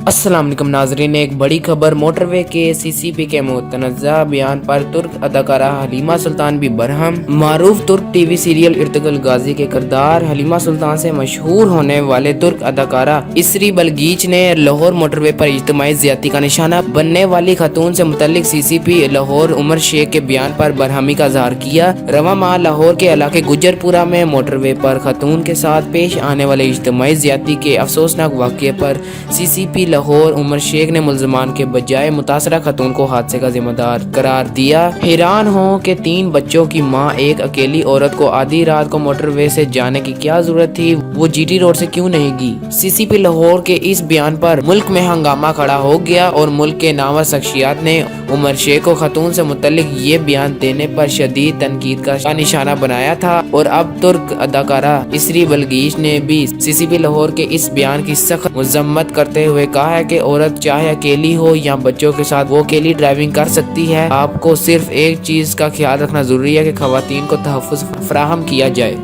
السلام علیکم ناظرین، ایک بڑی خبر۔ موٹر وے کے CCP کے متنازع بیان پر ترک اداکارہ حلیمہ سلطان بھی برہم۔ معروف ترک T V serial Ertugrul Ghazi کے کردار حلیمہ سلطان سے مشہور ہونے والے ترک اداکارہ اسری بلگیچ نے لاہور موٹر وے پر اجتماعی زیادتی کا نشانہ بننے والی خاتون سے متعلق CCP لاہور عمر شیخ کے بیان پر برہمی کا اظہار کیا۔ رواں ماہ لاہور کے علاقے گجر پورہ میں موٹر وے پر خاتون کے ساتھ پیش آنے والے اجتماعی زیادتی کے افسوسناک واقعے پر CCP لاہور عمر شیخ نے ملزمان کے بجائے متاثرہ خاتون کو حادثے کا ذمہ دار قرار دیا۔ حیران ہوں کہ 3 بچوں کی ماں ایک اکیلی عورت کو آدھی رات کو موٹر وے سے جانے کی کیا ضرورت تھی؟ وہ GT روڈ سے کیوں نہیں گئی؟ CCP لاہور کے اس بیان پر ملک میں ہنگامہ کھڑا ہو گیا اور ملک کے نامور شخصیات نے عمر شیخ کو خاتون سے متعلق یہ بیان دینے پر شدید تنقید کا نشانہ بنایا تھا، اور اب ترک اداکارہ اسری بلگیچ نے بھی CCP لاہور کے اس بیان کی سخت مذمت کرتے ہوئے کہا ہے کہ عورت چاہے اکیلی ہو یا بچوں کے ساتھ وہ اکیلی ڈرائیونگ کر سکتی ہے۔ آپ کو صرف ایک چیز کا خیال رکھنا ضروری ہے کہ خواتین کو تحفظ فراہم کیا جائے۔